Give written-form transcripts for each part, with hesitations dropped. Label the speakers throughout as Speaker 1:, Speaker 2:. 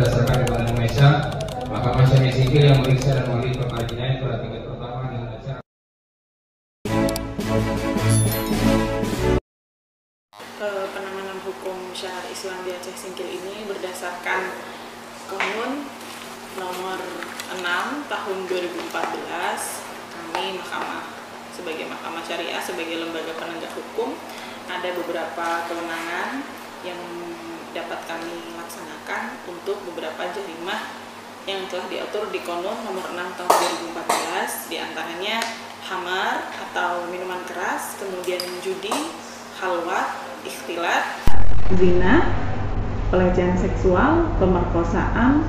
Speaker 1: berdasarkan Undang-Undang Indonesia, Mahkamah Syariah Sipil yang memeriksa dan mengadili perkara jinayat pada tingkat pertama dengan acara
Speaker 2: penanganan hukum syariat Islam di Aceh Singkil ini berdasarkan Konun nomor 6 tahun 2014. Kami sebagai Mahkamah Syariah, sebagai lembaga penegak hukum, ada beberapa kewenangan yang dapat kami laksanakan untuk beberapa jarimah yang telah diatur di Konun nomor 6 tahun 2014, diantaranya khamar atau minuman keras, kemudian judi, khalwat, ikhtilat, zina, pelecehan seksual, pemerkosaan,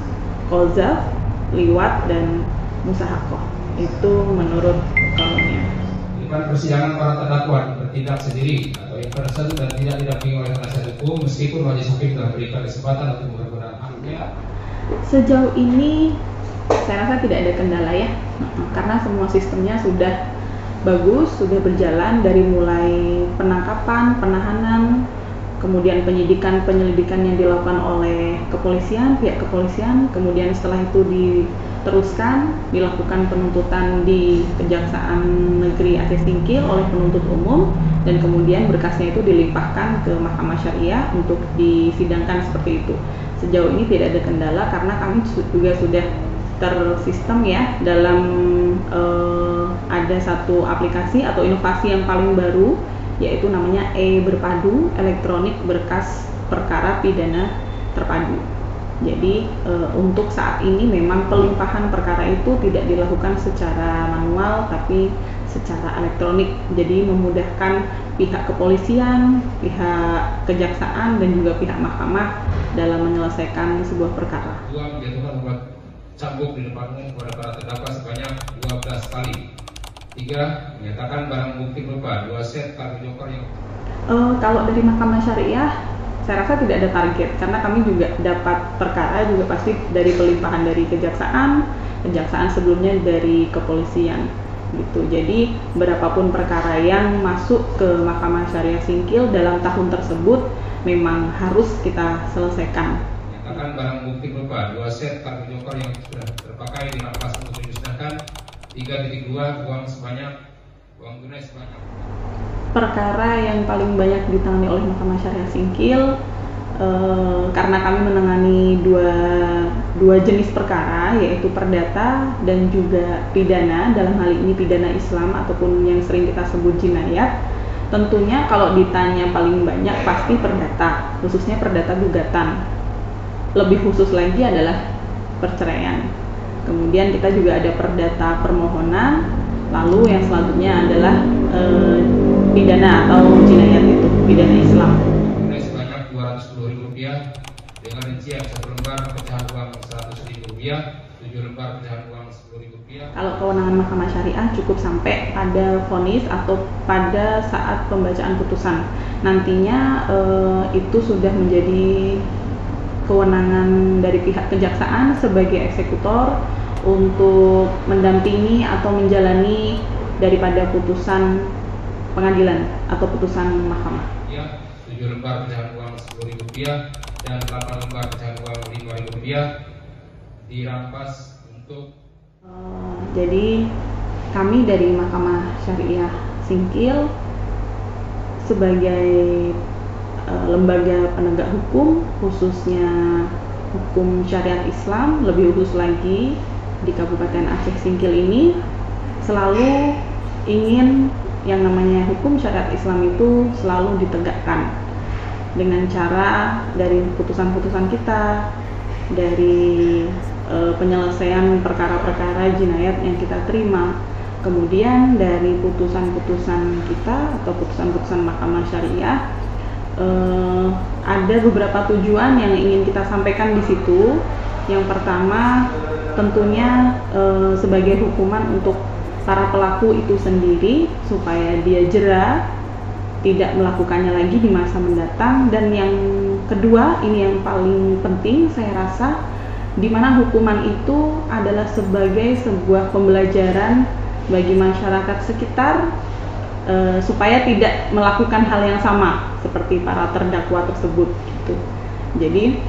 Speaker 2: qazaf, liwat, dan musahakoh. Itu menurut Konunnya.
Speaker 1: Di depan persidangan para terdakwa bertindak sendiri atau independen dan tidak didampingi oleh penasihat hukum meskipun majelis hakim telah berikan kesempatan untuk berperan haknya.
Speaker 2: Sejauh ini saya rasa tidak ada kendala ya, karena semua sistemnya sudah bagus, sudah berjalan dari mulai penangkapan, penahanan, kemudian penyelidikan yang dilakukan oleh pihak kepolisian, kemudian setelah itu diteruskan dilakukan penuntutan di Kejaksaan Negeri Aceh Singkil oleh penuntut umum, dan kemudian berkasnya itu dilimpahkan ke Mahkamah Syariah untuk disidangkan seperti itu. Sejauh ini tidak ada kendala karena kami juga sudah tersistem ya dalam ada satu aplikasi atau inovasi yang paling baru, yaitu namanya e-berpadu, elektronik berkas perkara pidana terpadu. Jadi untuk saat ini memang pelimpahan perkara itu tidak dilakukan secara manual tapi secara elektronik, jadi memudahkan pihak kepolisian, pihak kejaksaan, dan juga pihak mahkamah dalam menyelesaikan sebuah perkara.
Speaker 1: 2. Menjatuhkan hukuman cambuk di depan umum kepada para terdakwa sebanyak 12 kali. 3. Menyatakan barang bukti berupa 2 set kartu joker yang
Speaker 2: kalau dari Mahkamah Syariah saya rasa tidak ada target, karena kami juga dapat perkara juga pasti dari pelimpahan dari kejaksaan sebelumnya dari kepolisian gitu. Jadi berapapun perkara yang masuk ke Mahkamah Syariah Singkil dalam tahun tersebut memang harus kita selesaikan.
Speaker 1: Menyatakan barang bukti berupa 2 set kartu joker yang sudah terpakai di lapas untuk dimusnahkan. 3.2 uang tunai sebanyak.
Speaker 2: Perkara yang paling banyak ditangani oleh Mahkamah Syariah Singkil karena kami menangani dua jenis perkara, yaitu perdata dan juga pidana, dalam hal ini pidana Islam ataupun yang sering kita sebut jinayat. Tentunya kalau ditanya paling banyak pasti perdata, khususnya perdata gugatan. Lebih khusus lagi adalah perceraian. Kemudian kita juga ada perdata permohonan, lalu yang selanjutnya adalah pidana atau jinayat, itu pidana Islam.
Speaker 1: Tunai sebanyak Rp210.000 dengan rincian 1 lembar pecahan uang Rp100.000, 7 lembar pecahan uang Rp10.000.
Speaker 2: Kalau kewenangan Mahkamah Syariah cukup sampai pada vonis atau pada saat pembacaan putusan. Nantinya itu sudah menjadi kewenangan dari pihak kejaksaan sebagai eksekutor untuk mendampingi atau menjalani daripada putusan pengadilan atau putusan mahkamah.
Speaker 1: 7 lembar pecahan uang Rp10.000 dan 8 lembar pecahan uang Rp5.000 dirampas untuk
Speaker 2: jadi kami dari Mahkamah Syariah Singkil sebagai lembaga penegak hukum, khususnya hukum syariat Islam, lebih khusus lagi di Kabupaten Aceh Singkil ini, selalu ingin yang namanya hukum syariat Islam itu selalu ditegakkan dengan cara dari putusan-putusan kita, dari penyelesaian perkara-perkara jinayat yang kita terima, kemudian dari putusan-putusan kita atau putusan-putusan Mahkamah Syariah. Ada beberapa tujuan yang ingin kita sampaikan di situ. Yang pertama, tentunya sebagai hukuman untuk para pelaku itu sendiri supaya dia jera, tidak melakukannya lagi di masa mendatang. Dan yang kedua, ini yang paling penting saya rasa, di mana hukuman itu adalah sebagai sebuah pembelajaran bagi masyarakat sekitar supaya tidak melakukan hal yang sama seperti para terdakwa tersebut gitu. Jadi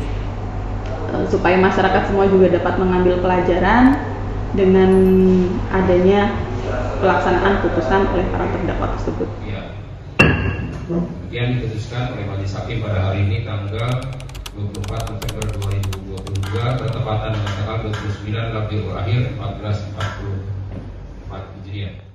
Speaker 2: supaya masyarakat semua juga dapat mengambil pelajaran dengan adanya pelaksanaan putusan oleh para terdakwa tersebut.
Speaker 1: Ya. Kemudian diputuskan oleh Majelis Hakim pada hari ini tanggal 24 November 2022 bertepatan dengan tanggal 29 Rabiul Akhir 1444 Hijriah.